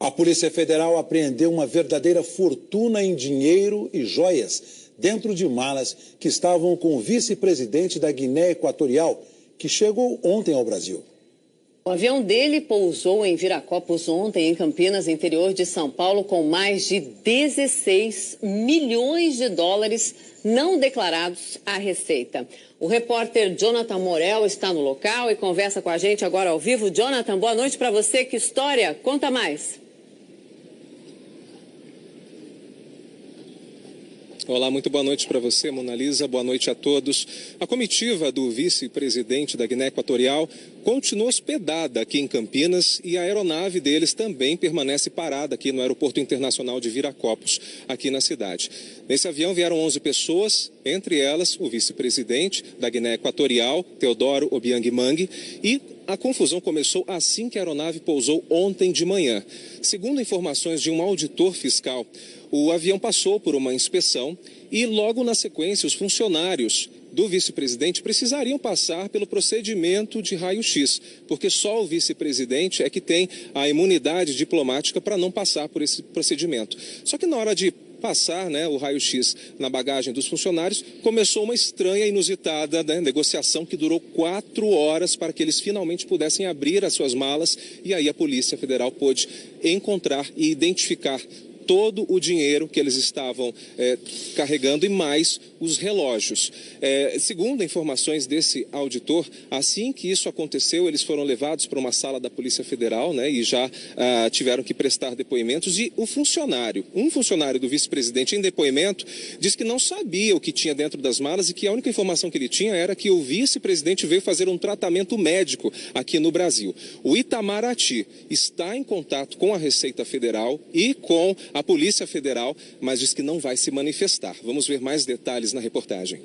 A Polícia Federal apreendeu uma verdadeira fortuna em dinheiro e joias dentro de malas que estavam com o vice-presidente da Guiné Equatorial, que chegou ontem ao Brasil. O avião dele pousou em Viracopos ontem, em Campinas, interior de São Paulo, com mais de 16 milhões de dólares não declarados à Receita. O repórter Jonathan Morel está no local e conversa com a gente agora ao vivo. Jonathan, boa noite para você. Que história? Conta mais. Olá, muito boa noite para você, Mona Lisa. Boa noite a todos. A comitiva do vice-presidente da Guiné Equatorial continua hospedada aqui em Campinas e a aeronave deles também permanece parada aqui no Aeroporto Internacional de Viracopos, aqui na cidade. Nesse avião vieram 11 pessoas, entre elas o vice-presidente da Guiné Equatorial, Teodoro Obiang Mangue, e a confusão começou assim que a aeronave pousou ontem de manhã. Segundo informações de um auditor fiscal, o avião passou por uma inspeção e logo na sequência os funcionários do vice-presidente precisariam passar pelo procedimento de raio-x, porque só o vice-presidente é que tem a imunidade diplomática para não passar por esse procedimento. Só que na hora de passar o raio-x na bagagem dos funcionários, começou uma estranha e inusitada negociação que durou 4 horas para que eles finalmente pudessem abrir as suas malas e aí a Polícia Federal pôde encontrar e identificar todo o dinheiro que eles estavam carregando e mais os relógios. Segundo informações desse auditor, assim que isso aconteceu, eles foram levados para uma sala da Polícia Federal e já tiveram que prestar depoimentos. E um funcionário do vice-presidente em depoimento, disse que não sabia o que tinha dentro das malas e que a única informação que ele tinha era que o vice-presidente veio fazer um tratamento médico aqui no Brasil. O Itamaraty está em contato com a Receita Federal e com a Polícia Federal, mas diz que não vai se manifestar. Vamos ver mais detalhes na reportagem.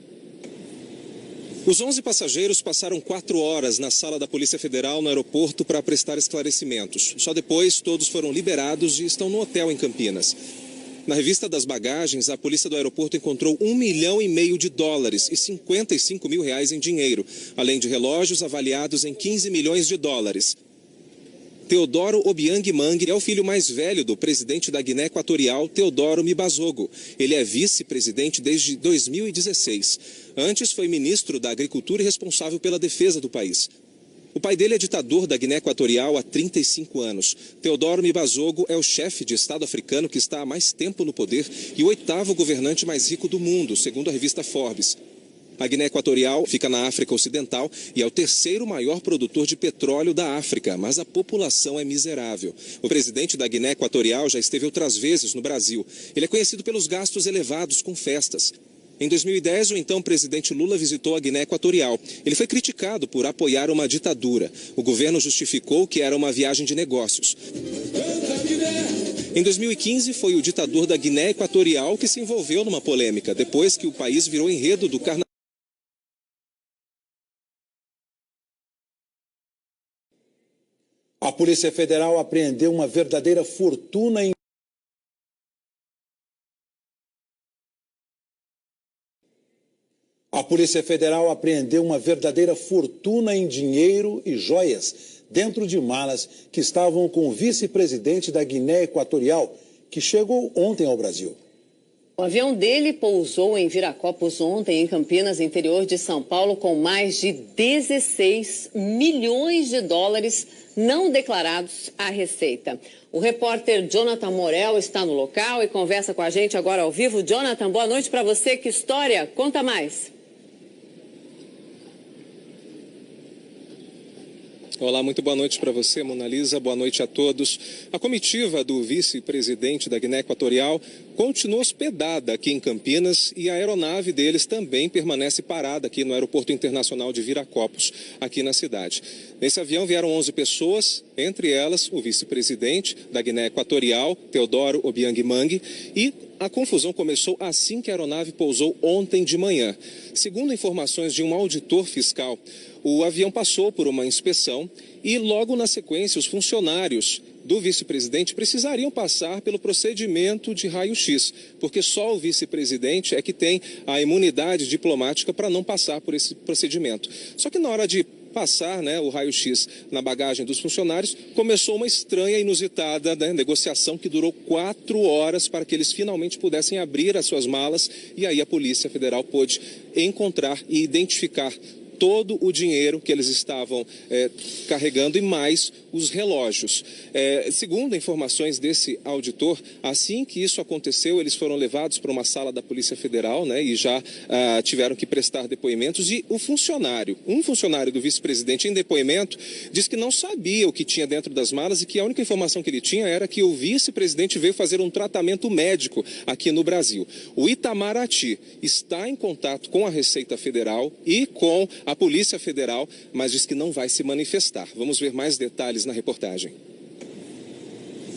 Os 11 passageiros passaram 4 horas na sala da Polícia Federal no aeroporto para prestar esclarecimentos. Só depois todos foram liberados e estão no hotel em Campinas. Na revista das bagagens, a polícia do aeroporto encontrou $1,5 milhão de dólares e R$55 mil em dinheiro, além de relógios avaliados em $15 milhões. Teodoro Obiang Mangue é o filho mais velho do presidente da Guiné Equatorial, Teodoro Mibazogo. Ele é vice-presidente desde 2016. Antes foi ministro da Agricultura e responsável pela defesa do país. O pai dele é ditador da Guiné Equatorial há 35 anos. Teodoro Mibazogo é o chefe de Estado africano que está há mais tempo no poder e o 8º governante mais rico do mundo, segundo a revista Forbes. A Guiné Equatorial fica na África Ocidental e é o 3º maior produtor de petróleo da África, mas a população é miserável. O presidente da Guiné Equatorial já esteve outras vezes no Brasil. Ele é conhecido pelos gastos elevados com festas. Em 2010, o então presidente Lula visitou a Guiné Equatorial. Ele foi criticado por apoiar uma ditadura. O governo justificou que era uma viagem de negócios. Em 2015, foi o ditador da Guiné Equatorial que se envolveu numa polêmica, depois que o país virou enredo do carnaval. A Polícia Federal apreendeu uma verdadeira fortuna em... A Polícia Federal apreendeu uma verdadeira fortuna em dinheiro e joias dentro de malas que estavam com o vice-presidente da Guiné Equatorial, que chegou ontem ao Brasil. O avião dele pousou em Viracopos ontem, em Campinas, interior de São Paulo, com mais de 16 milhões de dólares não declarados à Receita. O repórter Jonathan Morel está no local e conversa com a gente agora ao vivo. Jonathan, boa noite para você. Que história? Conta mais. Olá, muito boa noite para você, Mona Lisa. Boa noite a todos. A comitiva do vice-presidente da Guiné Equatorial continua hospedada aqui em Campinas e a aeronave deles também permanece parada aqui no Aeroporto Internacional de Viracopos, aqui na cidade. Nesse avião vieram 11 pessoas, entre elas o vice-presidente da Guiné Equatorial, Teodoro Obiang Mangue, e a confusão começou assim que a aeronave pousou ontem de manhã. Segundo informações de um auditor fiscal, o avião passou por uma inspeção e logo na sequência os funcionários do vice-presidente precisariam passar pelo procedimento de raio-x, porque só o vice-presidente é que tem a imunidade diplomática para não passar por esse procedimento. Só que na hora de passar, né, o raio-x na bagagem dos funcionários, começou uma estranha e inusitada, né, negociação que durou 4 horas para que eles finalmente pudessem abrir as suas malas, e aí a Polícia Federal pôde encontrar e identificar todo o dinheiro que eles estavam carregando e mais os relógios. Segundo informações desse auditor, assim que isso aconteceu, eles foram levados para uma sala da Polícia Federal, né, e já tiveram que prestar depoimentos. E um funcionário do vice-presidente em depoimento, disse que não sabia o que tinha dentro das malas e que a única informação que ele tinha era que o vice-presidente veio fazer um tratamento médico aqui no Brasil. O Itamaraty está em contato com a Receita Federal e com a Polícia Federal, mas diz que não vai se manifestar. Vamos ver mais detalhes na reportagem.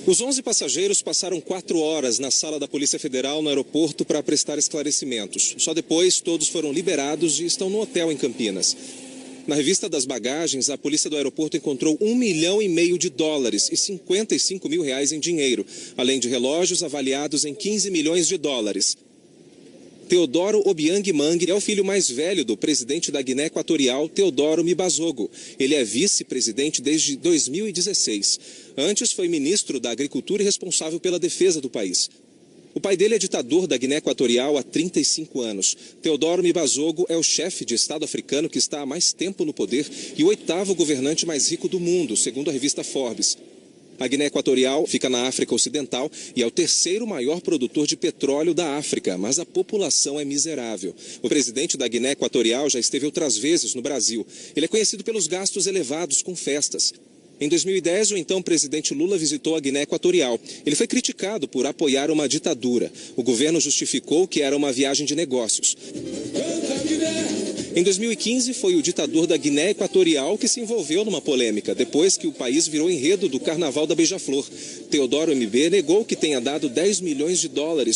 Os 11 passageiros passaram 4 horas na sala da Polícia Federal no aeroporto para prestar esclarecimentos. Só depois todos foram liberados e estão no hotel em Campinas. Na revista das bagagens, a polícia do aeroporto encontrou $1,5 milhão e 55 mil reais em dinheiro, além de relógios avaliados em $15 milhões. Teodoro Obiang Mangue é o filho mais velho do presidente da Guiné Equatorial, Teodoro Mibazogo. Ele é vice-presidente desde 2016. Antes foi ministro da Agricultura e responsável pela defesa do país. O pai dele é ditador da Guiné Equatorial há 35 anos. Teodoro Mibazogo é o chefe de Estado africano que está há mais tempo no poder e o 8º governante mais rico do mundo, segundo a revista Forbes. A Guiné Equatorial fica na África Ocidental e é o 3º maior produtor de petróleo da África, mas a população é miserável. O presidente da Guiné Equatorial já esteve outras vezes no Brasil. Ele é conhecido pelos gastos elevados com festas. Em 2010, o então presidente Lula visitou a Guiné Equatorial. Ele foi criticado por apoiar uma ditadura. O governo justificou que era uma viagem de negócios. Em 2015, foi o ditador da Guiné Equatorial que se envolveu numa polêmica, depois que o país virou enredo do Carnaval da Beija-Flor. Teodoro MB negou que tenha dado $10 milhões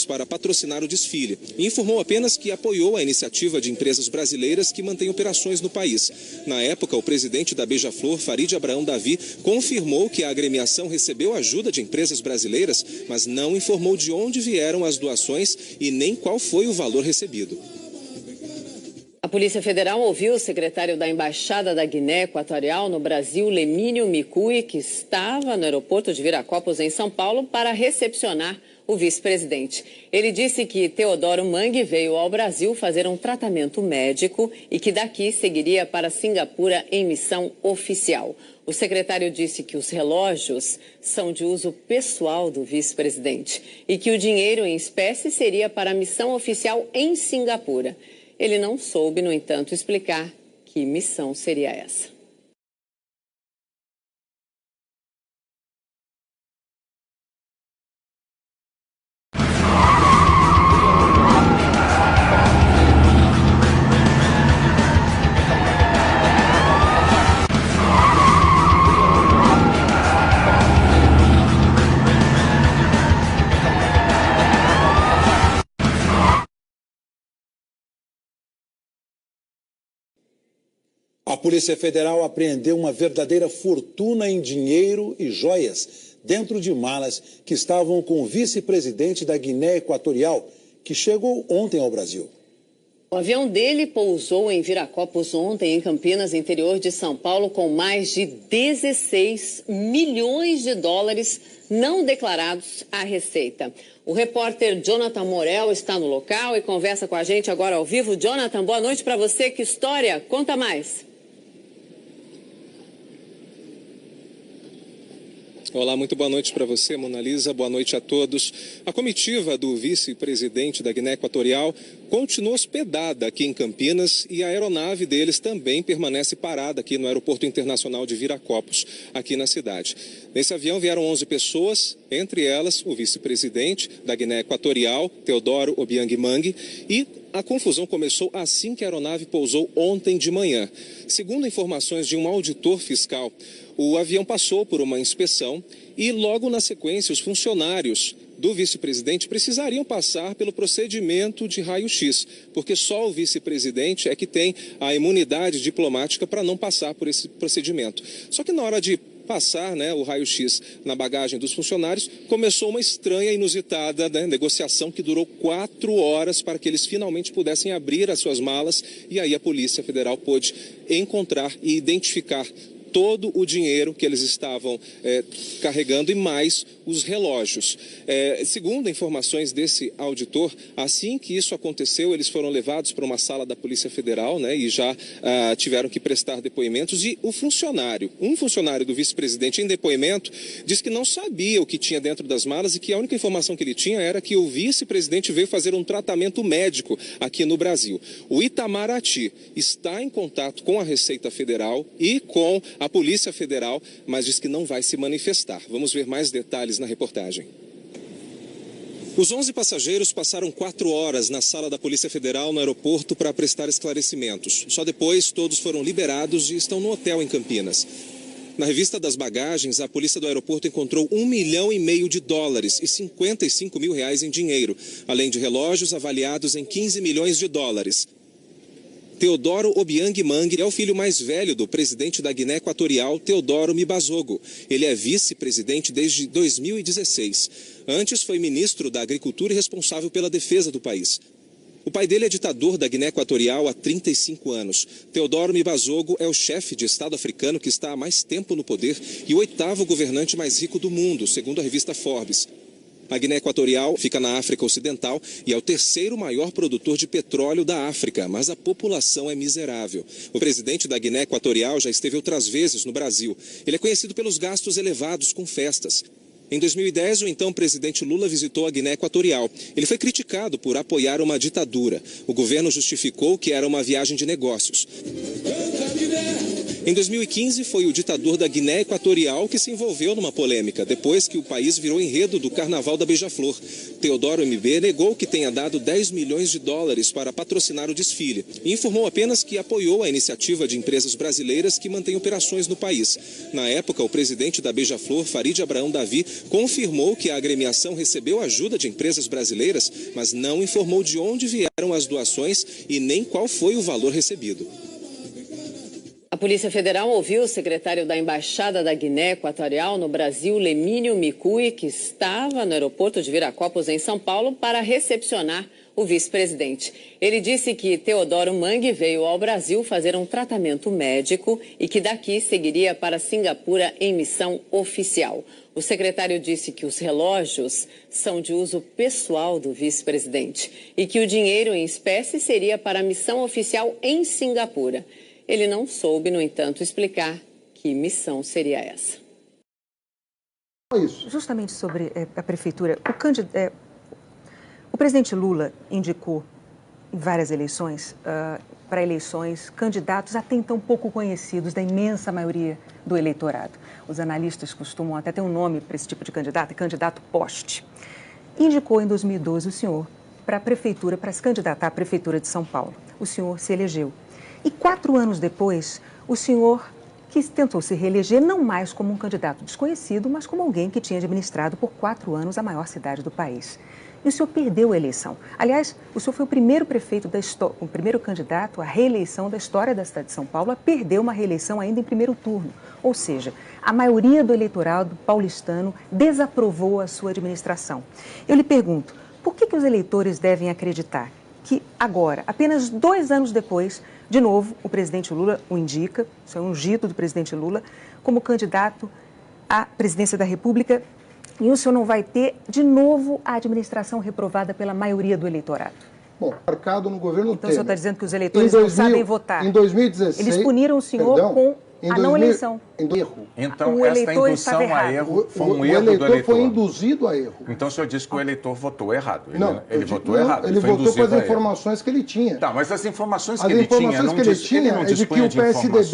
para patrocinar o desfile e informou apenas que apoiou a iniciativa de empresas brasileiras que mantêm operações no país. Na época, o presidente da Beija-Flor, Farid Abraham Davi, confirmou que a agremiação recebeu ajuda de empresas brasileiras, mas não informou de onde vieram as doações e nem qual foi o valor recebido. A Polícia Federal ouviu o secretário da Embaixada da Guiné Equatorial no Brasil, Lemínio Micui, que estava no aeroporto de Viracopos, em São Paulo, para recepcionar o vice-presidente. Ele disse que Teodoro Mangue veio ao Brasil fazer um tratamento médico e que daqui seguiria para Singapura em missão oficial. O secretário disse que os relógios são de uso pessoal do vice-presidente e que o dinheiro em espécie seria para a missão oficial em Singapura. Ele não soube, no entanto, explicar que missão seria essa. A Polícia Federal apreendeu uma verdadeira fortuna em dinheiro e joias dentro de malas que estavam com o vice-presidente da Guiné Equatorial, que chegou ontem ao Brasil. O avião dele pousou em Viracopos ontem, em Campinas, interior de São Paulo, com mais de 16 milhões de dólares não declarados à Receita. O repórter Jonathan Morel está no local e conversa com a gente agora ao vivo. Jonathan, boa noite para você. Que história? Conta mais. Olá, muito boa noite para você, Monalisa. Boa noite a todos. A comitiva do vice-presidente da Guiné Equatorial continua hospedada aqui em Campinas e a aeronave deles também permanece parada aqui no Aeroporto Internacional de Viracopos, aqui na cidade. Nesse avião vieram 11 pessoas, entre elas o vice-presidente da Guiné Equatorial, Teodoro Obiang Mangue, e a confusão começou assim que a aeronave pousou ontem de manhã. Segundo informações de um auditor fiscal, o avião passou por uma inspeção e logo na sequência os funcionários do vice-presidente precisariam passar pelo procedimento de raio-x, porque só o vice-presidente é que tem a imunidade diplomática para não passar por esse procedimento. Só que na hora de passar, né, o raio-x na bagagem dos funcionários, começou uma estranha e inusitada, né, negociação que durou 4 horas para que eles finalmente pudessem abrir as suas malas, e aí a Polícia Federal pôde encontrar e identificar todo o dinheiro que eles estavam carregando e mais os relógios. Segundo informações desse auditor, assim que isso aconteceu, eles foram levados para uma sala da Polícia Federal, né, e já tiveram que prestar depoimentos. E um funcionário do vice-presidente em depoimento, disse que não sabia o que tinha dentro das malas e que a única informação que ele tinha era que o vice-presidente veio fazer um tratamento médico aqui no Brasil. O Itamaraty está em contato com a Receita Federal e com a Polícia Federal, mas diz que não vai se manifestar. Vamos ver mais detalhes na reportagem. Os 11 passageiros passaram 4 horas na sala da Polícia Federal no aeroporto para prestar esclarecimentos. Só depois todos foram liberados e estão no hotel em Campinas. Na revista das bagagens, a polícia do aeroporto encontrou $1,5 milhão de dólares e R$55 mil em dinheiro, além de relógios avaliados em $15 milhões. Teodoro Obiang Mangue é o filho mais velho do presidente da Guiné Equatorial, Teodoro Mibazogo. Ele é vice-presidente desde 2016. Antes foi ministro da Agricultura e responsável pela defesa do país. O pai dele é ditador da Guiné Equatorial há 35 anos. Teodoro Mibazogo é o chefe de Estado africano que está há mais tempo no poder e o 8º governante mais rico do mundo, segundo a revista Forbes. A Guiné Equatorial fica na África Ocidental e é o 3º maior produtor de petróleo da África, mas a população é miserável. O presidente da Guiné Equatorial já esteve outras vezes no Brasil. Ele é conhecido pelos gastos elevados com festas. Em 2010, o então presidente Lula visitou a Guiné Equatorial. Ele foi criticado por apoiar uma ditadura. O governo justificou que era uma viagem de negócios. Em 2015, foi o ditador da Guiné Equatorial que se envolveu numa polêmica, depois que o país virou enredo do Carnaval da Beija-Flor. Teodoro MB negou que tenha dado $10 milhões para patrocinar o desfile e informou apenas que apoiou a iniciativa de empresas brasileiras que mantêm operações no país. Na época, o presidente da Beija-Flor, Farid Abraham Davi, confirmou que a agremiação recebeu ajuda de empresas brasileiras, mas não informou de onde vieram as doações e nem qual foi o valor recebido. A Polícia Federal ouviu o secretário da Embaixada da Guiné Equatorial no Brasil, Lemínio Micui, que estava no aeroporto de Viracopos, em São Paulo, para recepcionar o vice-presidente. Ele disse que Teodoro Mangue veio ao Brasil fazer um tratamento médico e que daqui seguiria para Singapura em missão oficial. O secretário disse que os relógios são de uso pessoal do vice-presidente e que o dinheiro em espécie seria para a missão oficial em Singapura. Ele não soube, no entanto, explicar que missão seria essa. Justamente sobre a prefeitura, o presidente Lula indicou em várias eleições, para eleições, candidatos até então pouco conhecidos da imensa maioria do eleitorado. Os analistas costumam até ter um nome para esse tipo de candidato, candidato poste. Indicou em 2012 o senhor para a prefeitura, para se candidatar à prefeitura de São Paulo. O senhor se elegeu. E 4 anos depois, o senhor que tentou se reeleger não mais como um candidato desconhecido, mas como alguém que tinha administrado por 4 anos a maior cidade do país. E o senhor perdeu a eleição. Aliás, o senhor foi o primeiro prefeito o primeiro candidato à reeleição da história da cidade de São Paulo a perder uma reeleição ainda em primeiro turno. Ou seja, a maioria do eleitorado paulistano desaprovou a sua administração. Eu lhe pergunto, por que os eleitores devem acreditar que agora, apenas 2 anos depois, de novo, o presidente Lula o indica, isso é um ungido do presidente Lula, como candidato à presidência da República, e o senhor não vai ter, de novo, a administração reprovada pela maioria do eleitorado? Bom, marcado no governo Então o senhor está dizendo que os eleitores não sabem votar. Em 2016... Eles puniram o senhor com a não eleição. Então, esta indução a erro foi um erro do eleitor. O eleitor foi induzido a erro. Então, o senhor disse que o eleitor votou errado. Ele votou errado. Ele votou com as informações que ele tinha. Tá, mas as informações que ele tinha, ele não dispunha de informações.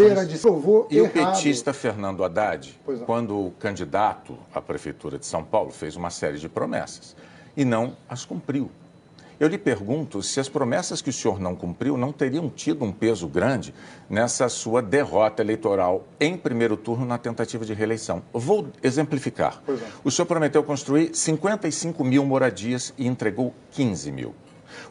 E o petista Fernando Haddad, quando candidato à prefeitura de São Paulo, fez uma série de promessas e não as cumpriu. Eu lhe pergunto se as promessas que o senhor não cumpriu não teriam tido um peso grande nessa sua derrota eleitoral em primeiro turno na tentativa de reeleição. Vou exemplificar. O senhor prometeu construir 55 mil moradias e entregou 15 mil.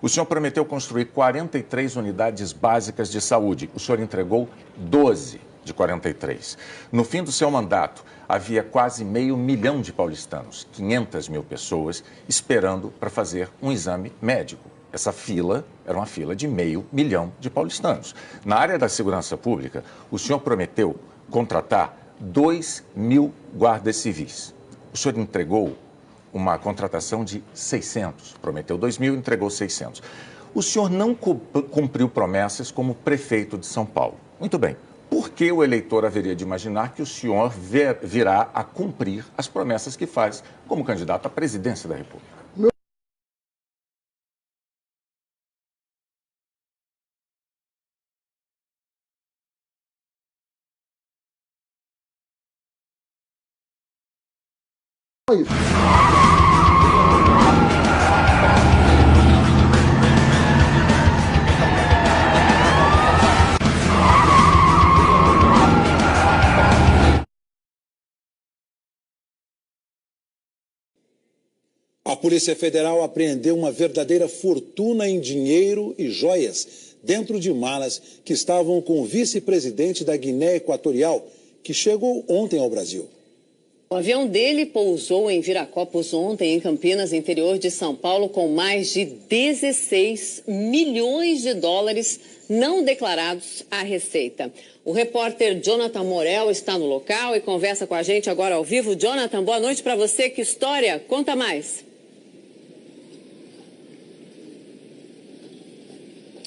O senhor prometeu construir 43 unidades básicas de saúde. O senhor entregou 12. de 43. No fim do seu mandato, havia quase 500 mil de paulistanos, 500 mil pessoas, esperando para fazer um exame médico. Essa fila era uma fila de 500 mil de paulistanos. Na área da segurança pública, o senhor prometeu contratar 2.000 guardas civis. O senhor entregou uma contratação de 600, prometeu 2.000, entregou 600. O senhor não cumpriu promessas como prefeito de São Paulo. Muito bem. Por que o eleitor haveria de imaginar que o senhor virá a cumprir as promessas que faz como candidato à presidência da República? A Polícia Federal apreendeu uma verdadeira fortuna em dinheiro e joias dentro de malas que estavam com o vice-presidente da Guiné Equatorial, que chegou ontem ao Brasil. O avião dele pousou em Viracopos ontem, em Campinas, interior de São Paulo, com mais de 16 milhões de dólares não declarados à Receita. O repórter Jonathan Morel está no local e conversa com a gente agora ao vivo. Jonathan, boa noite para você. Que história? Conta mais.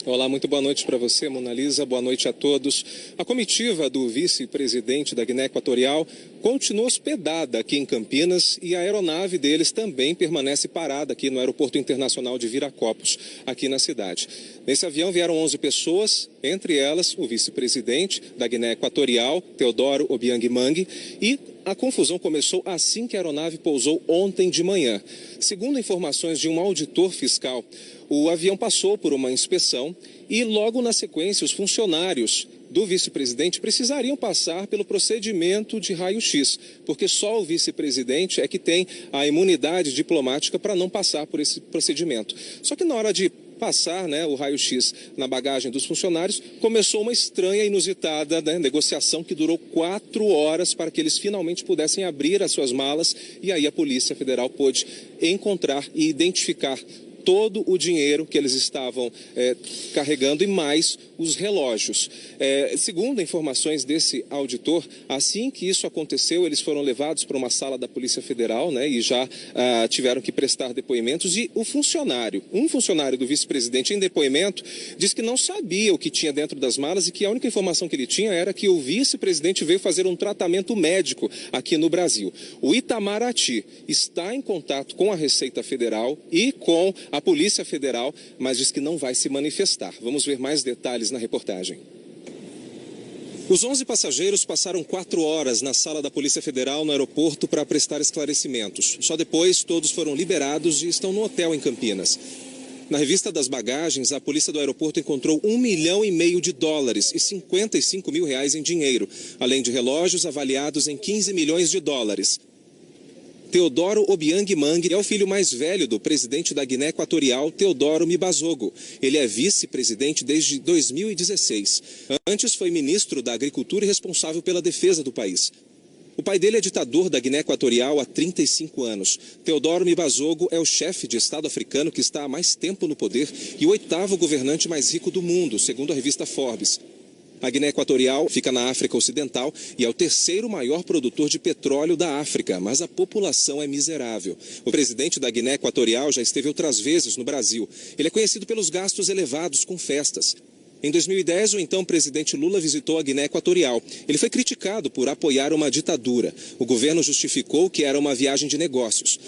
Olá, muito boa noite para você, Monalisa. Boa noite a todos. A comitiva do vice-presidente da Guiné Equatorial continua hospedada aqui em Campinas e a aeronave deles também permanece parada aqui no Aeroporto Internacional de Viracopos, aqui na cidade. Nesse avião vieram 11 pessoas, entre elas o vice-presidente da Guiné Equatorial, Teodoro Obiang Mangue, e a confusão começou assim que a aeronave pousou ontem de manhã. Segundo informações de um auditor fiscal, o avião passou por uma inspeção e logo na sequência os funcionários do vice-presidente precisariam passar pelo procedimento de raio-x, porque só o vice-presidente é que tem a imunidade diplomática para não passar por esse procedimento. Só que na hora de passar, o raio-x na bagagem dos funcionários, começou uma estranha e inusitada negociação que durou 4 horas para que eles finalmente pudessem abrir as suas malas, e aí a Polícia Federal pôde encontrar e identificar todo o dinheiro que eles estavam carregando e mais os relógios. Segundo informações desse auditor, assim que isso aconteceu, eles foram levados para uma sala da Polícia Federal, e já tiveram que prestar depoimentos. E um funcionário do vice-presidente em depoimento, disse que não sabia o que tinha dentro das malas e que a única informação que ele tinha era que o vice-presidente veio fazer um tratamento médico aqui no Brasil. O Itamaraty está em contato com a Receita Federal e com a Polícia Federal, mas diz que não vai se manifestar. Vamos ver mais detalhes na reportagem. Os 11 passageiros passaram 4 horas na sala da Polícia Federal no aeroporto para prestar esclarecimentos. Só depois todos foram liberados e estão no hotel em Campinas. Na revista das bagagens, a polícia do aeroporto encontrou $1,5 milhão de dólares e R$55 mil em dinheiro, além de relógios avaliados em $15 milhões. Teodoro Obiang Mangue é o filho mais velho do presidente da Guiné Equatorial, Teodoro Mibazogo. Ele é vice-presidente desde 2016. Antes foi ministro da Agricultura e responsável pela defesa do país. O pai dele é ditador da Guiné Equatorial há 35 anos. Teodoro Mibazogo é o chefe de Estado africano que está há mais tempo no poder e o 8º governante mais rico do mundo, segundo a revista Forbes. A Guiné Equatorial fica na África Ocidental e é o 3º maior produtor de petróleo da África, mas a população é miserável. O presidente da Guiné Equatorial já esteve outras vezes no Brasil. Ele é conhecido pelos gastos elevados com festas. Em 2010, o então presidente Lula visitou a Guiné Equatorial. Ele foi criticado por apoiar uma ditadura. O governo justificou que era uma viagem de negócios.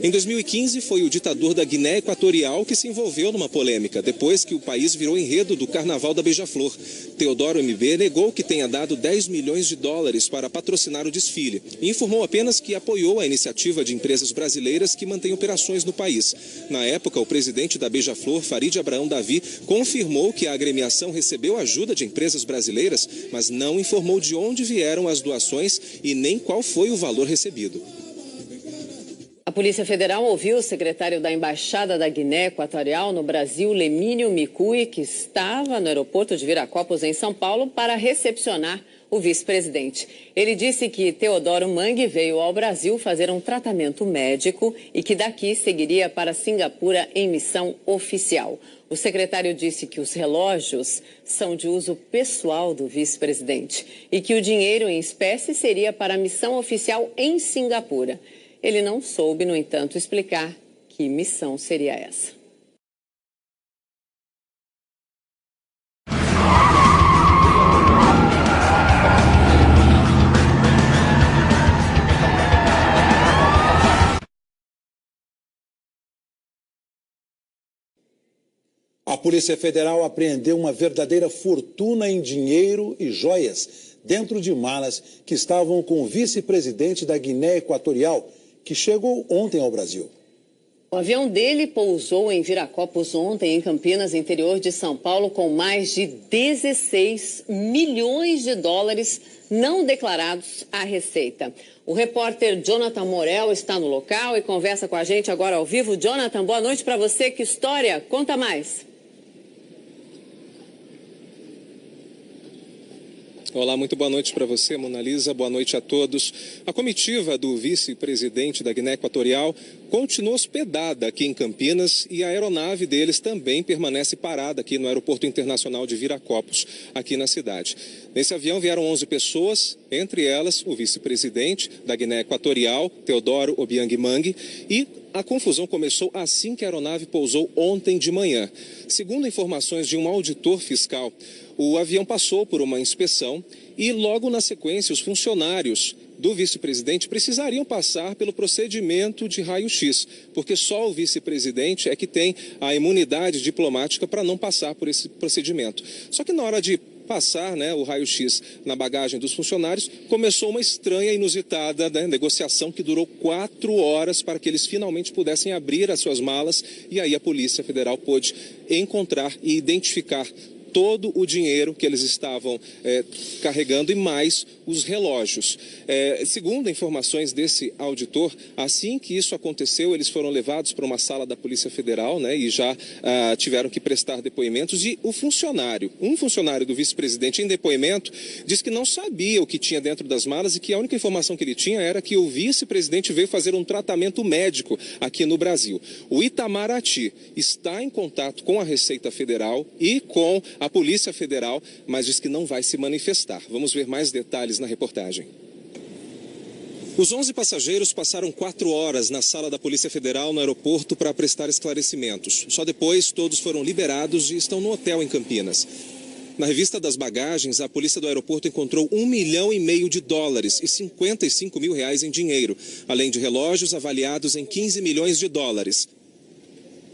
Em 2015, foi o ditador da Guiné Equatorial que se envolveu numa polêmica, depois que o país virou enredo do Carnaval da Beija-Flor. Teodoro MB negou que tenha dado $10 milhões para patrocinar o desfile e informou apenas que apoiou a iniciativa de empresas brasileiras que mantêm operações no país. Na época, o presidente da Beija-Flor, Farid Abraham Davi, confirmou que a agremiação recebeu ajuda de empresas brasileiras, mas não informou de onde vieram as doações e nem qual foi o valor recebido. A A Polícia Federal ouviu o secretário da Embaixada da Guiné Equatorial no Brasil, Lemínio Micui, que estava no aeroporto de Viracopos, em São Paulo, para recepcionar o vice-presidente. Ele disse que Teodoro Mangue veio ao Brasil fazer um tratamento médico e que daqui seguiria para Singapura em missão oficial. O secretário disse que os relógios são de uso pessoal do vice-presidente e que o dinheiro em espécie seria para a missão oficial em Singapura. Ele não soube, no entanto, explicar que missão seria essa. A Polícia Federal apreendeu uma verdadeira fortuna em dinheiro e joias dentro de malas que estavam com o vice-presidente da Guiné Equatorial, que chegou ontem ao Brasil. O avião dele pousou em Viracopos ontem, em Campinas, interior de São Paulo, com mais de 16 milhões de dólares não declarados à Receita. O repórter Jonathan Morel está no local e conversa com a gente agora ao vivo. Jonathan, boa noite para você. Que história? Conta mais. Olá, muito boa noite para você, Monalisa. Boa noite a todos. A comitiva do vice-presidente da Guiné Equatorial continua hospedada aqui em Campinas e a aeronave deles também permanece parada aqui no Aeroporto Internacional de Viracopos, aqui na cidade. Nesse avião vieram 11 pessoas, entre elas o vice-presidente da Guiné Equatorial, Teodoro Obiang Mangue, e a confusão começou assim que a aeronave pousou ontem de manhã. Segundo informações de um auditor fiscal, o avião passou por uma inspeção e logo na sequência os funcionários do vice-presidente precisariam passar pelo procedimento de raio-x, porque só o vice-presidente é que tem a imunidade diplomática para não passar por esse procedimento. Só que na hora de passar, o raio-x na bagagem dos funcionários, começou uma estranha e inusitada negociação que durou 4 horas para que eles finalmente pudessem abrir as suas malas, e aí a Polícia Federal pôde encontrar e identificar todo o dinheiro que eles estavam carregando e mais os relógios. Segundo informações desse auditor, assim que isso aconteceu, eles foram levados para uma sala da Polícia Federal, e já tiveram que prestar depoimentos. E um funcionário do vice-presidente em depoimento, disse que não sabia o que tinha dentro das malas e que a única informação que ele tinha era que o vice-presidente veio fazer um tratamento médico aqui no Brasil. O Itamaraty está em contato com a Receita Federal e com a Polícia Federal, mas diz que não vai se manifestar. Vamos ver mais detalhes na reportagem. Os 11 passageiros passaram 4 horas na sala da Polícia Federal no aeroporto para prestar esclarecimentos. Só depois todos foram liberados e estão no hotel em Campinas. Na revista das bagagens, a polícia do aeroporto encontrou $1,5 milhão de dólares e R$55 mil em dinheiro, além de relógios avaliados em $15 milhões.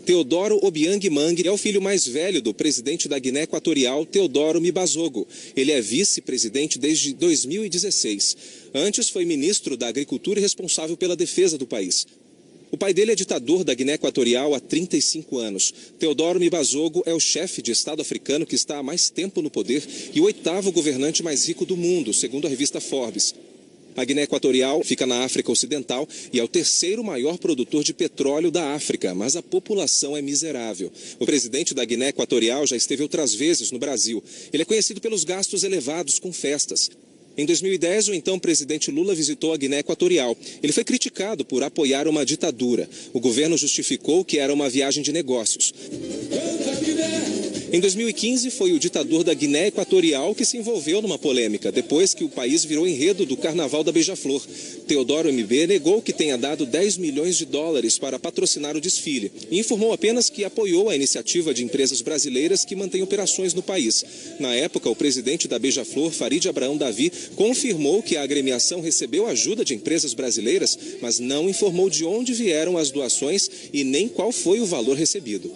Teodoro Obiang Mangue é o filho mais velho do presidente da Guiné Equatorial, Teodoro Mibazogo. Ele é vice-presidente desde 2016. Antes foi ministro da Agricultura e responsável pela defesa do país. O pai dele é ditador da Guiné Equatorial há 35 anos. Teodoro Mibazogo é o chefe de Estado africano que está há mais tempo no poder e o 8º governante mais rico do mundo, segundo a revista Forbes. A Guiné Equatorial fica na África Ocidental e é o 3º maior produtor de petróleo da África, mas a população é miserável. O presidente da Guiné Equatorial já esteve outras vezes no Brasil. Ele é conhecido pelos gastos elevados com festas. Em 2010, o então presidente Lula visitou a Guiné Equatorial. Ele foi criticado por apoiar uma ditadura. O governo justificou que era uma viagem de negócios. Em 2015, foi o ditador da Guiné Equatorial que se envolveu numa polêmica, depois que o país virou enredo do Carnaval da Beija-Flor. Teodoro MB negou que tenha dado $10 milhões para patrocinar o desfile e informou apenas que apoiou a iniciativa de empresas brasileiras que mantêm operações no país. Na época, o presidente da Beija-Flor, Farid Abraham Davi, confirmou que a agremiação recebeu ajuda de empresas brasileiras, mas não informou de onde vieram as doações e nem qual foi o valor recebido.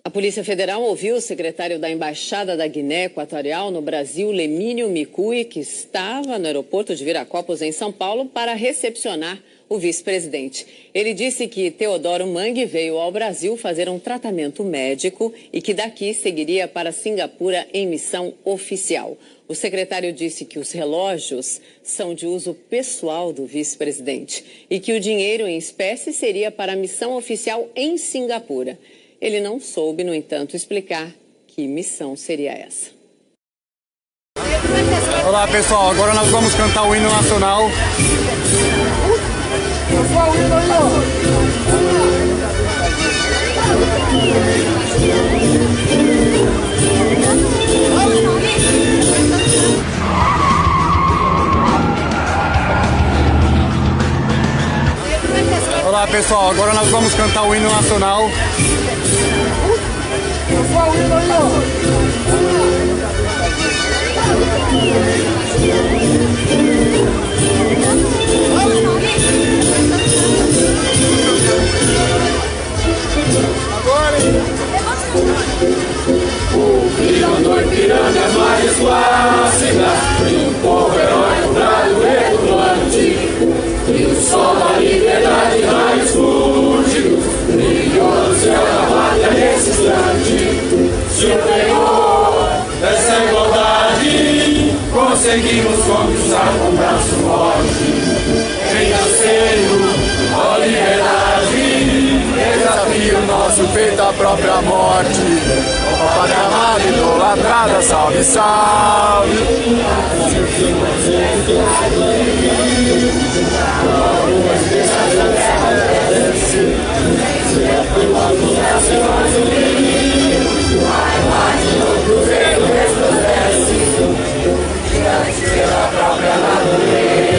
A Polícia Federal ouviu o secretário da Embaixada da Guiné Equatorial no Brasil, Lemínio Micui, que estava no aeroporto de Viracopos, em São Paulo, para recepcionar o vice-presidente. Ele disse que Teodoro Mangue veio ao Brasil fazer um tratamento médico e que daqui seguiria para Singapura em missão oficial. O secretário disse que os relógios são de uso pessoal do vice-presidente e que o dinheiro em espécie seria para a missão oficial em Singapura. Ele não soube, no entanto, explicar que missão seria essa. Olá, pessoal. Agora nós vamos cantar o hino nacional. Olá, pessoal. Agora nós vamos cantar o hino nacional. O Ipiranga é majestuosa, e um povo heróico brasileiro do antigo, e o sol da liberdade raios fúlgidos, brilhou no céu da pátria nesse instante. Superior dessa igualdade, conseguimos conquistar com o braço forte. Em anseio, ó liberdade, desafio nosso peito à própria morte. Ó pátria amada, idolatrada, salve, salve. Pela própria natureza,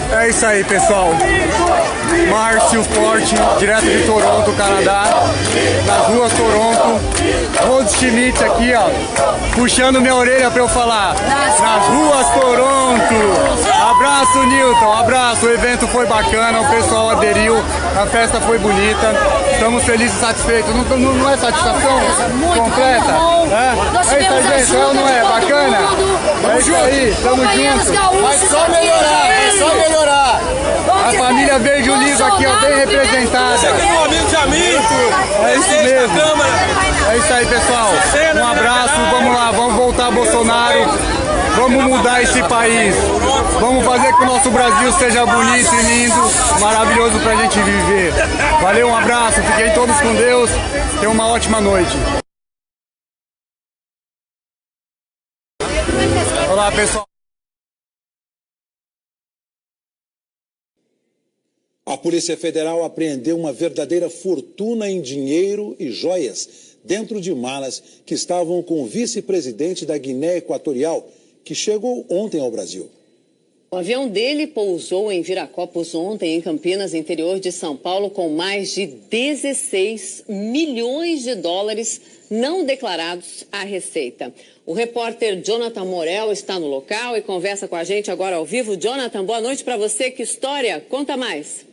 É isso aí, pessoal. Márcio Forte, direto de Toronto, Canadá, nas ruas Toronto. Rod Schmidt aqui, ó, puxando minha orelha pra eu falar. Nas ruas Toronto. Abraço, Newton, abraço. O evento foi bacana, o pessoal aderiu, a festa foi bonita. Estamos felizes e satisfeitos. Não é satisfação completa? É isso aí, gente. É ou não é? Bacana? É isso aí, tamo juntos. Vai só melhorar, vai só melhorar. A família Verde Oliva aqui, ó, bem representada. É isso mesmo. É isso aí, pessoal. Um abraço, vamos lá, vamos voltar a Bolsonaro. Vamos mudar esse país. Vamos fazer que o nosso Brasil seja bonito e lindo, maravilhoso pra gente viver. Valeu, um abraço, fiquem todos com Deus. Tenham uma ótima noite. Olá, pessoal. A Polícia Federal apreendeu uma verdadeira fortuna em dinheiro e joias dentro de malas que estavam com o vice-presidente da Guiné Equatorial, que chegou ontem ao Brasil. O avião dele pousou em Viracopos ontem, em Campinas, interior de São Paulo, com mais de 16 milhões de dólares não declarados à Receita. O repórter Jonathan Morel está no local e conversa com a gente agora ao vivo. Jonathan, boa noite para você. Que história? Conta mais.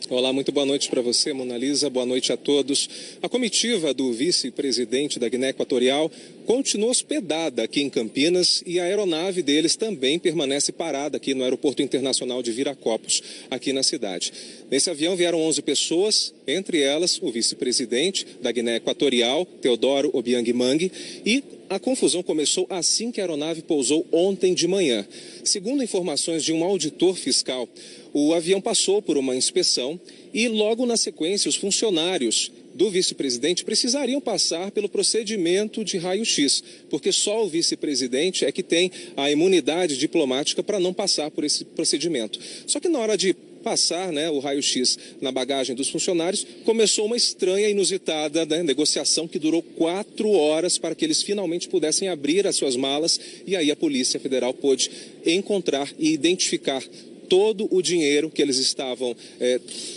Olá, muito boa noite para você, Monalisa. Boa noite a todos. A comitiva do vice-presidente da Guiné Equatorial continua hospedada aqui em Campinas e a aeronave deles também permanece parada aqui no Aeroporto Internacional de Viracopos, aqui na cidade. Nesse avião vieram 11 pessoas, entre elas o vice-presidente da Guiné Equatorial, Teodoro Obiang Mangue, e a confusão começou assim que a aeronave pousou ontem de manhã. Segundo informações de um auditor fiscal, o avião passou por uma inspeção e logo na sequência os funcionários do vice-presidente precisariam passar pelo procedimento de raio-x, porque só o vice-presidente é que tem a imunidade diplomática para não passar por esse procedimento. Só que na hora de passar o raio-x na bagagem dos funcionários, começou uma estranha e inusitada negociação que durou 4 horas para que eles finalmente pudessem abrir as suas malas e aí a Polícia Federal pôde encontrar e identificar todo o dinheiro que eles estavam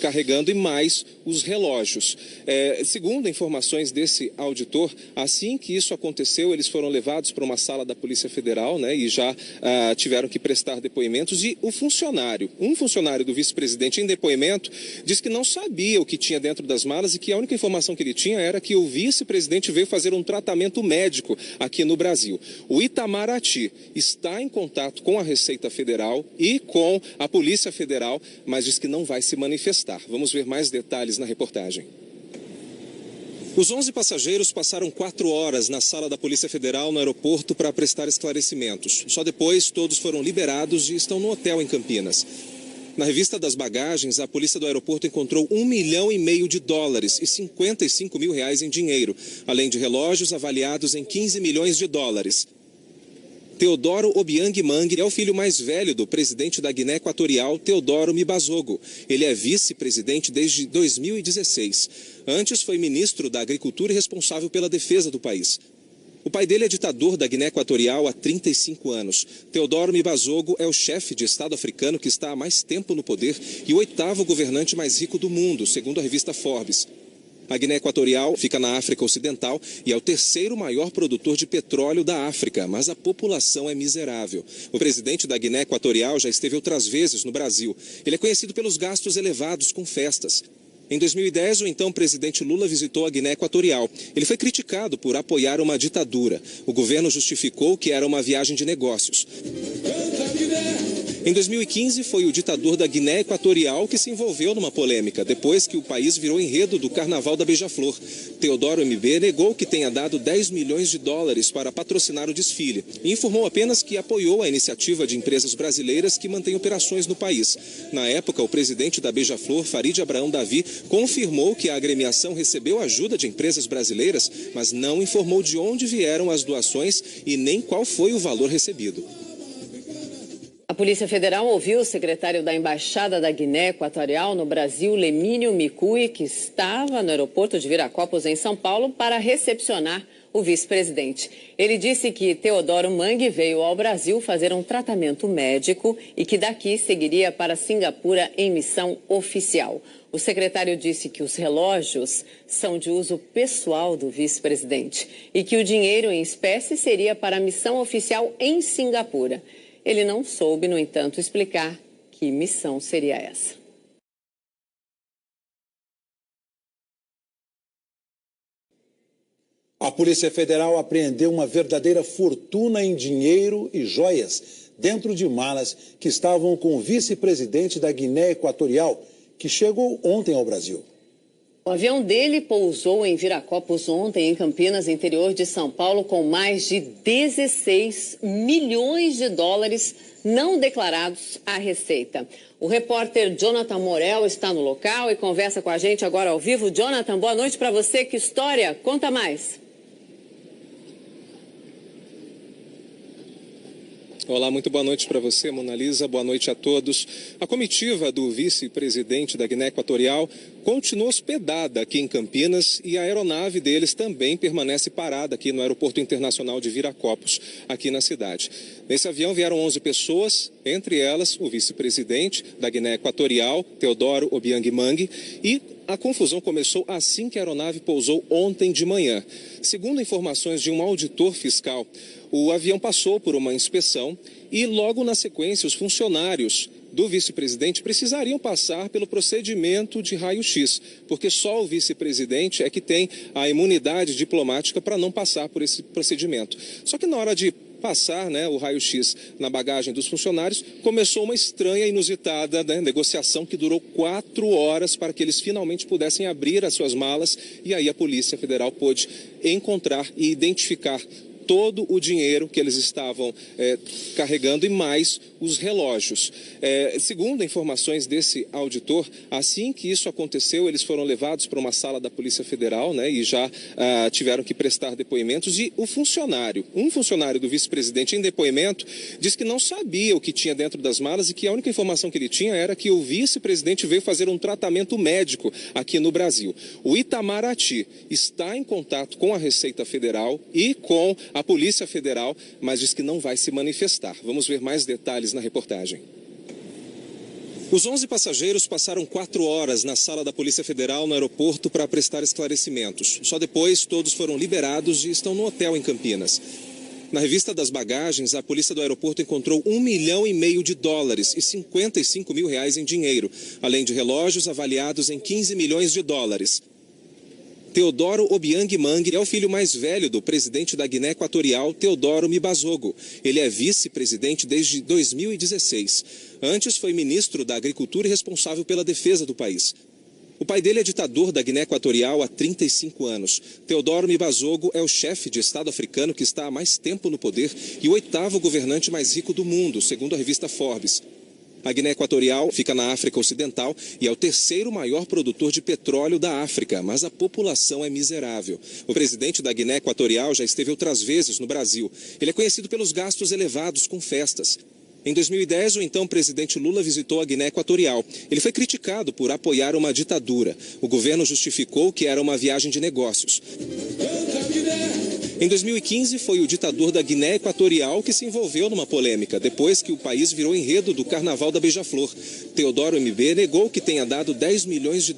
carregando e mais os relógios. Segundo informações desse auditor, assim que isso aconteceu, eles foram levados para uma sala da Polícia Federal, e já tiveram que prestar depoimentos. E um funcionário do vice-presidente em depoimento, diz que não sabia o que tinha dentro das malas e que a única informação que ele tinha era que o vice-presidente veio fazer um tratamento médico aqui no Brasil. O Itamaraty está em contato com a Receita Federal e com a Polícia Federal, mas diz que não vai se manifestar. Vamos ver mais detalhes na reportagem. Os 11 passageiros passaram 4 horas na sala da Polícia Federal no aeroporto para prestar esclarecimentos. Só depois todos foram liberados e estão no hotel em Campinas. Na revista das bagagens, a polícia do aeroporto encontrou $1,5 milhão e R$55 mil em dinheiro, além de relógios avaliados em $15 milhões. Teodoro Obiang Mangue é o filho mais velho do presidente da Guiné Equatorial, Teodoro Mibazogo. Ele é vice-presidente desde 2016. Antes foi ministro da Agricultura e responsável pela defesa do país. O pai dele é ditador da Guiné Equatorial há 35 anos. Teodoro Mibazogo é o chefe de Estado africano que está há mais tempo no poder e o 8º governante mais rico do mundo, segundo a revista Forbes. A Guiné Equatorial fica na África Ocidental e é o 3º maior produtor de petróleo da África, mas a população é miserável. O presidente da Guiné Equatorial já esteve outras vezes no Brasil. Ele é conhecido pelos gastos elevados com festas. Em 2010, o então presidente Lula visitou a Guiné Equatorial. Ele foi criticado por apoiar uma ditadura. O governo justificou que era uma viagem de negócios. Em 2015, foi o ditador da Guiné Equatorial que se envolveu numa polêmica, depois que o país virou enredo do Carnaval da Beija-Flor. Teodoro MB negou que tenha dado $10 milhões para patrocinar o desfile e informou apenas que apoiou a iniciativa de empresas brasileiras que mantêm operações no país. Na época, o presidente da Beija-Flor, Farid Abraham Davi, confirmou que a agremiação recebeu ajuda de empresas brasileiras, mas não informou de onde vieram as doações e nem qual foi o valor recebido. A Polícia Federal ouviu o secretário da Embaixada da Guiné Equatorial no Brasil, Lemínio Micui, que estava no aeroporto de Viracopos, em São Paulo, para recepcionar o vice-presidente. Ele disse que Teodoro Mangue veio ao Brasil fazer um tratamento médico e que daqui seguiria para Singapura em missão oficial. O secretário disse que os relógios são de uso pessoal do vice-presidente e que o dinheiro em espécie seria para a missão oficial em Singapura. Ele não soube, no entanto, explicar que missão seria essa. A Polícia Federal apreendeu uma verdadeira fortuna em dinheiro e joias dentro de malas que estavam com o vice-presidente da Guiné Equatorial, que chegou ontem ao Brasil. O avião dele pousou em Viracopos ontem, em Campinas, interior de São Paulo, com mais de 16 milhões de dólares não declarados à Receita. O repórter Jonathan Morel está no local e conversa com a gente agora ao vivo. Jonathan, boa noite para você. Que história? Conta mais. Olá, muito boa noite para você, Monalisa. Boa noite a todos. A comitiva do vice-presidente da Guiné Equatorial continua hospedada aqui em Campinas e a aeronave deles também permanece parada aqui no Aeroporto Internacional de Viracopos, aqui na cidade. Nesse avião vieram 11 pessoas, entre elas o vice-presidente da Guiné Equatorial, Teodoro Obiang Mangue, e a confusão começou assim que a aeronave pousou ontem de manhã. Segundo informações de um auditor fiscal, o avião passou por uma inspeção e logo na sequência os funcionários do vice-presidente precisariam passar pelo procedimento de raio-x, porque só o vice-presidente é que tem a imunidade diplomática para não passar por esse procedimento. Só que na hora de passar, o raio-x na bagagem dos funcionários, começou uma estranha e inusitada negociação que durou 4 horas para que eles finalmente pudessem abrir as suas malas, e aí a Polícia Federal pôde encontrar e identificar todo o dinheiro que eles estavam carregando e mais os relógios. Segundo informações desse auditor, assim que isso aconteceu, eles foram levados para uma sala da Polícia Federal, e já tiveram que prestar depoimentos. E um funcionário do vice-presidente em depoimento, disse que não sabia o que tinha dentro das malas e que a única informação que ele tinha era que o vice-presidente veio fazer um tratamento médico aqui no Brasil. O Itamaraty está em contato com a Receita Federal e com a Polícia Federal, mas diz que não vai se manifestar. Vamos ver mais detalhes na reportagem. Os 11 passageiros passaram 4 horas na sala da Polícia Federal no aeroporto para prestar esclarecimentos. Só depois todos foram liberados e estão no hotel em Campinas. Na revista das bagagens, a polícia do aeroporto encontrou $1,5 milhão de dólares e R$55 mil em dinheiro, além de relógios avaliados em $15 milhões. Teodoro Obiang Mangue é o filho mais velho do presidente da Guiné Equatorial, Teodoro Mibazogo. Ele é vice-presidente desde 2016. Antes foi ministro da Agricultura e responsável pela defesa do país. O pai dele é ditador da Guiné Equatorial há 35 anos. Teodoro Mibazogo é o chefe de Estado africano que está há mais tempo no poder e o 8º governante mais rico do mundo, segundo a revista Forbes. A Guiné Equatorial fica na África Ocidental e é o 3º maior produtor de petróleo da África, mas a população é miserável. O presidente da Guiné Equatorial já esteve outras vezes no Brasil. Ele é conhecido pelos gastos elevados com festas. Em 2010, o então presidente Lula visitou a Guiné Equatorial. Ele foi criticado por apoiar uma ditadura. O governo justificou que era uma viagem de negócios. Em 2015, foi o ditador da Guiné Equatorial que se envolveu numa polêmica, depois que o país virou enredo do Carnaval da Beija-Flor. Teodoro MB negou que tenha dado $10 milhões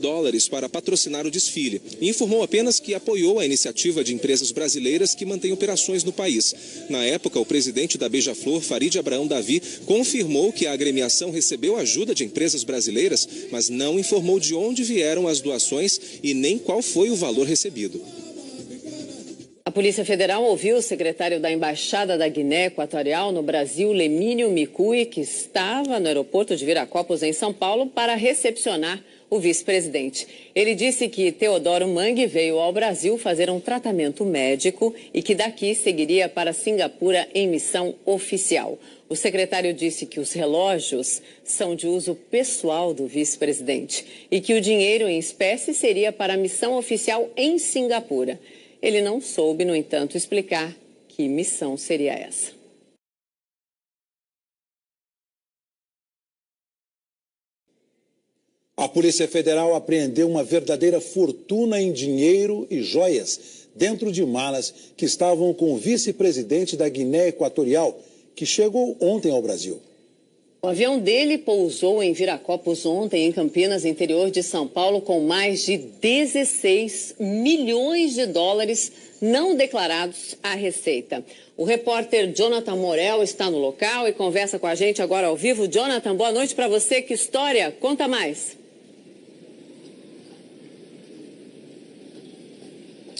para patrocinar o desfile e informou apenas que apoiou a iniciativa de empresas brasileiras que mantêm operações no país. Na época, o presidente da Beija-Flor, Farid Abraham Davi, confirmou que a agremiação recebeu ajuda de empresas brasileiras, mas não informou de onde vieram as doações e nem qual foi o valor recebido. A Polícia Federal ouviu o secretário da Embaixada da Guiné Equatorial no Brasil, Lemínio Micui, que estava no aeroporto de Viracopos, em São Paulo, para recepcionar o vice-presidente. Ele disse que Teodoro Mangue veio ao Brasil fazer um tratamento médico e que daqui seguiria para Singapura em missão oficial. O secretário disse que os relógios são de uso pessoal do vice-presidente e que o dinheiro em espécie seria para a missão oficial em Singapura. Ele não soube, no entanto, explicar que missão seria essa. A Polícia Federal apreendeu uma verdadeira fortuna em dinheiro e joias dentro de malas que estavam com o vice-presidente da Guiné Equatorial, que chegou ontem ao Brasil. O avião dele pousou em Viracopos ontem, em Campinas, interior de São Paulo, com mais de 16 milhões de dólares não declarados à Receita. O repórter Jonathan Morel está no local e conversa com a gente agora ao vivo. Jonathan, boa noite para você. Que história? Conta mais.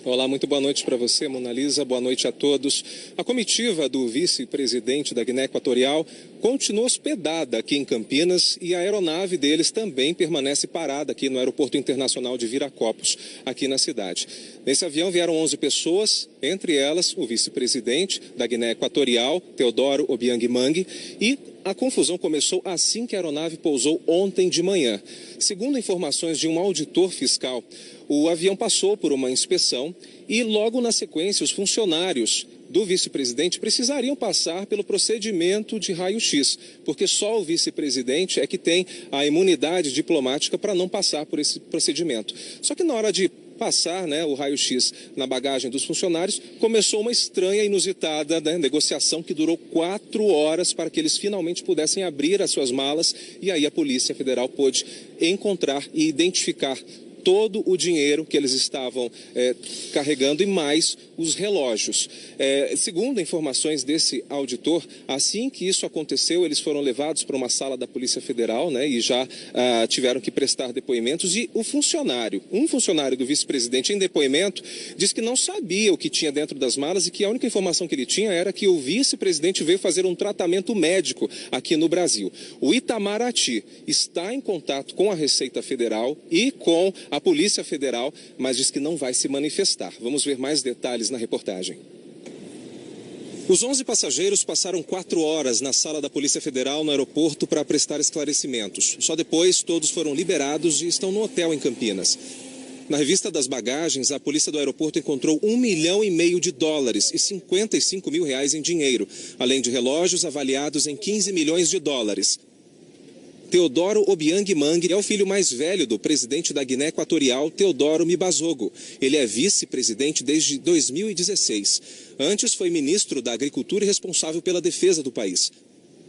Olá, muito boa noite para você, Monalisa. Boa noite a todos. A comitiva do vice-presidente da Guiné Equatorial continua hospedada aqui em Campinas e a aeronave deles também permanece parada aqui no Aeroporto Internacional de Viracopos, aqui na cidade. Nesse avião vieram 11 pessoas, entre elas o vice-presidente da Guiné Equatorial, Teodoro Obiang Mangue, e a confusão começou assim que a aeronave pousou ontem de manhã. Segundo informações de um auditor fiscal, o avião passou por uma inspeção e logo na sequência os funcionários do vice-presidente precisariam passar pelo procedimento de raio-x, porque só o vice-presidente é que tem a imunidade diplomática para não passar por esse procedimento. Só que na hora de passar o raio-x na bagagem dos funcionários, começou uma estranha e inusitada negociação que durou 4 horas para que eles finalmente pudessem abrir as suas malas, e aí a Polícia Federal pôde encontrar e identificar todo o dinheiro que eles estavam carregando e mais os relógios. Segundo informações desse auditor, assim que isso aconteceu, eles foram levados para uma sala da Polícia Federal, né, e já tiveram que prestar depoimentos. E um funcionário do vice-presidente em depoimento, diz que não sabia o que tinha dentro das malas e que a única informação que ele tinha era que o vice-presidente veio fazer um tratamento médico aqui no Brasil. O Itamaraty está em contato com a Receita Federal e com a Polícia Federal, mas diz que não vai se manifestar. Vamos ver mais detalhes na reportagem. Os 11 passageiros passaram 4 horas na sala da Polícia Federal no aeroporto para prestar esclarecimentos. Só depois todos foram liberados e estão no hotel em Campinas. Na revista das bagagens, a polícia do aeroporto encontrou $1,5 milhão e R$55 mil em dinheiro, além de relógios avaliados em $15 milhões. Teodoro Obiang Mangue é o filho mais velho do presidente da Guiné Equatorial, Teodoro Mibazogo. Ele é vice-presidente desde 2016. Antes foi ministro da Agricultura e responsável pela defesa do país.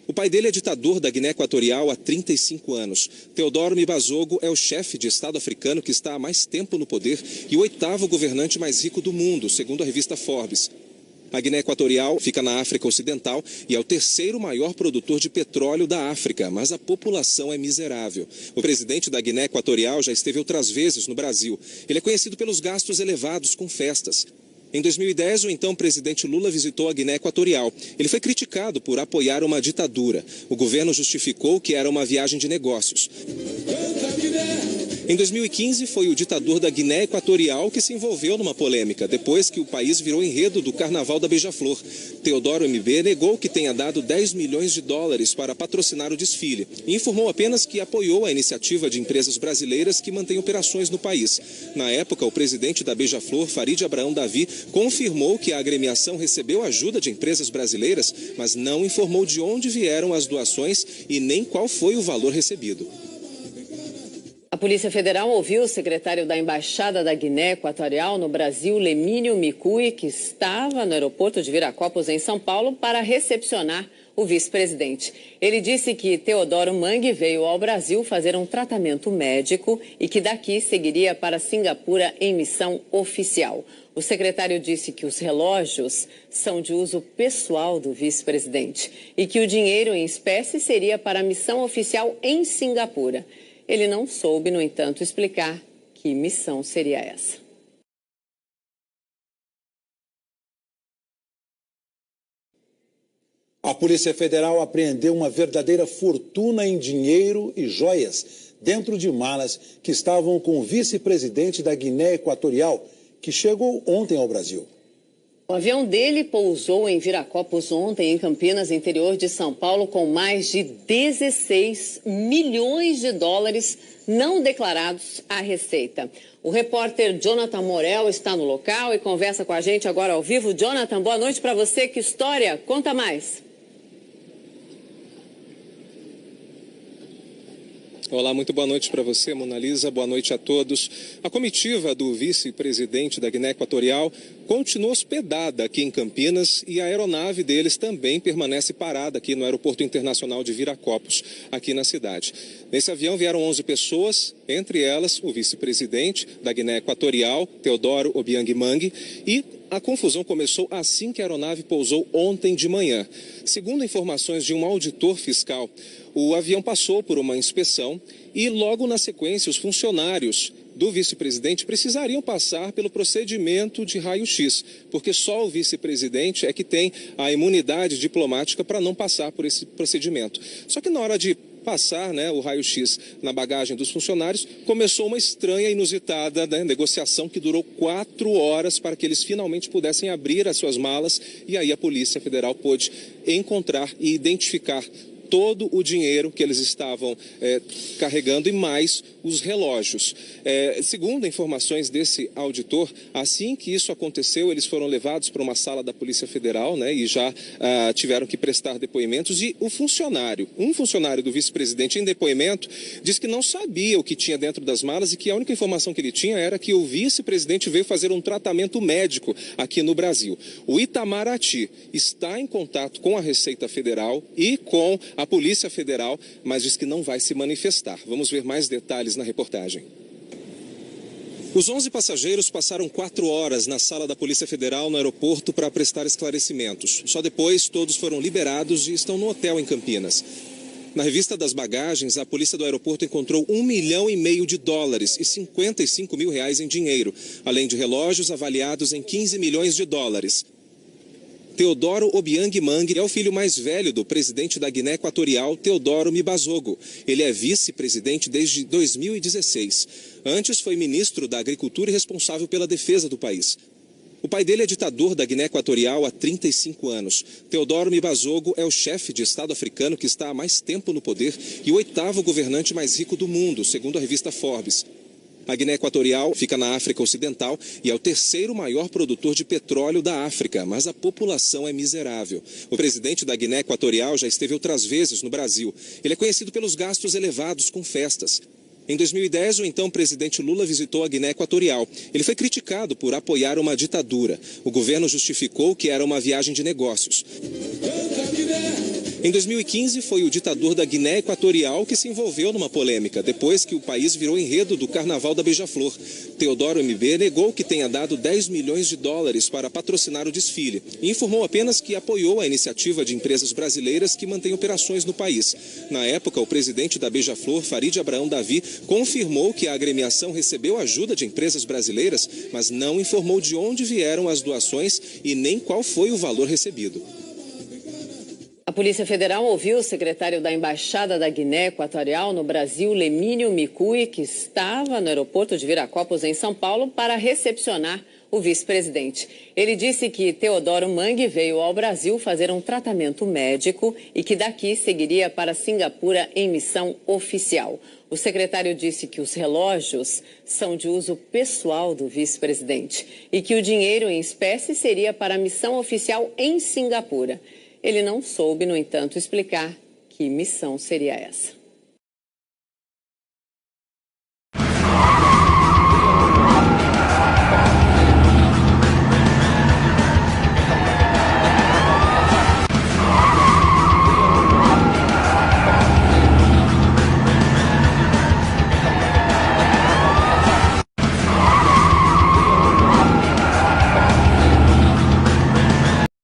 O pai dele é ditador da Guiné Equatorial há 35 anos. Teodoro Mibazogo é o chefe de Estado africano que está há mais tempo no poder e o 8º governante mais rico do mundo, segundo a revista Forbes. A Guiné Equatorial fica na África Ocidental e é o 3º maior produtor de petróleo da África, mas a população é miserável. O presidente da Guiné Equatorial já esteve outras vezes no Brasil. Ele é conhecido pelos gastos elevados com festas. Em 2010, o então presidente Lula visitou a Guiné Equatorial. Ele foi criticado por apoiar uma ditadura. O governo justificou que era uma viagem de negócios. Em 2015, foi o ditador da Guiné Equatorial que se envolveu numa polêmica, depois que o país virou enredo do Carnaval da Beija-Flor. Teodoro MB negou que tenha dado $10 milhões para patrocinar o desfile e informou apenas que apoiou a iniciativa de empresas brasileiras que mantêm operações no país. Na época, o presidente da Beija-Flor, Farid Abraham Davi, confirmou que a agremiação recebeu ajuda de empresas brasileiras, mas não informou de onde vieram as doações e nem qual foi o valor recebido. A Polícia Federal ouviu o secretário da Embaixada da Guiné Equatorial no Brasil, Lemínio Micui, que estava no aeroporto de Viracopos, em São Paulo, para recepcionar o vice-presidente. Ele disse que Teodoro Mangue veio ao Brasil fazer um tratamento médico e que daqui seguiria para Singapura em missão oficial. O secretário disse que os relógios são de uso pessoal do vice-presidente e que o dinheiro em espécie seria para a missão oficial em Singapura. Ele não soube, no entanto, explicar que missão seria essa. A Polícia Federal apreendeu uma verdadeira fortuna em dinheiro e joias dentro de malas que estavam com o vice-presidente da Guiné Equatorial, que chegou ontem ao Brasil. O avião dele pousou em Viracopos ontem, em Campinas, interior de São Paulo, com mais de 16 milhões de dólares não declarados à Receita. O repórter Jonathan Morel está no local e conversa com a gente agora ao vivo. Jonathan, boa noite para você. Que história? Conta mais. Olá, muito boa noite para você, Monalisa. Boa noite a todos. A comitiva do vice-presidente da Guiné Equatorial continua hospedada aqui em Campinas e a aeronave deles também permanece parada aqui no Aeroporto Internacional de Viracopos, aqui na cidade. Nesse avião vieram 11 pessoas, entre elas o vice-presidente da Guiné Equatorial, Teodoro Obiang Mangue, e a confusão começou assim que a aeronave pousou ontem de manhã. Segundo informações de um auditor fiscal, o avião passou por uma inspeção e logo na sequência os funcionários do vice-presidente precisariam passar pelo procedimento de raio-x, porque só o vice-presidente é que tem a imunidade diplomática para não passar por esse procedimento. Só que na hora de passar, o raio-x na bagagem dos funcionários, começou uma estranha e inusitada negociação que durou 4 horas para que eles finalmente pudessem abrir as suas malas e aí a Polícia Federal pôde encontrar e identificar todo o dinheiro que eles estavam carregando e mais os relógios. Segundo informações desse auditor, assim que isso aconteceu, eles foram levados para uma sala da Polícia Federal, e já tiveram que prestar depoimentos. E um funcionário do vice-presidente em depoimento, disse que não sabia o que tinha dentro das malas e que a única informação que ele tinha era que o vice-presidente veio fazer um tratamento médico aqui no Brasil. O Itamaraty está em contato com a Receita Federal e com a Polícia Federal, mas diz que não vai se manifestar. Vamos ver mais detalhes na reportagem. Os 11 passageiros passaram 4 horas na sala da Polícia Federal no aeroporto para prestar esclarecimentos. Só depois todos foram liberados e estão no hotel em Campinas. Na revista das bagagens, a polícia do aeroporto encontrou $1,5 milhão de dólares e R$55 mil em dinheiro, além de relógios avaliados em $15 milhões. Teodoro Obiang Mang é o filho mais velho do presidente da Guiné Equatorial, Teodoro Mibazogo. Ele é vice-presidente desde 2016. Antes foi ministro da Agricultura e responsável pela defesa do país. O pai dele é ditador da Guiné Equatorial há 35 anos. Teodoro Mibazogo é o chefe de Estado africano que está há mais tempo no poder e o 8º governante mais rico do mundo, segundo a revista Forbes. A Guiné Equatorial fica na África Ocidental e é o 3º maior produtor de petróleo da África, mas a população é miserável. O presidente da Guiné Equatorial já esteve outras vezes no Brasil. Ele é conhecido pelos gastos elevados com festas. Em 2010, o então presidente Lula visitou a Guiné Equatorial. Ele foi criticado por apoiar uma ditadura. O governo justificou que era uma viagem de negócios. Em 2015, foi o ditador da Guiné Equatorial que se envolveu numa polêmica, depois que o país virou enredo do Carnaval da Beija-Flor. Teodoro MB negou que tenha dado $10 milhões para patrocinar o desfile e informou apenas que apoiou a iniciativa de empresas brasileiras que mantêm operações no país. Na época, o presidente da Beija-Flor, Farid Abraham Davi, confirmou que a agremiação recebeu ajuda de empresas brasileiras, mas não informou de onde vieram as doações e nem qual foi o valor recebido. A Polícia Federal ouviu o secretário da Embaixada da Guiné Equatorial no Brasil, Lemínio Micui, que estava no aeroporto de Viracopos, em São Paulo, para recepcionar o vice-presidente. Ele disse que Teodoro Mang veio ao Brasil fazer um tratamento médico e que daqui seguiria para Singapura em missão oficial. O secretário disse que os relógios são de uso pessoal do vice-presidente e que o dinheiro em espécie seria para a missão oficial em Singapura. Ele não soube, no entanto, explicar que missão seria essa.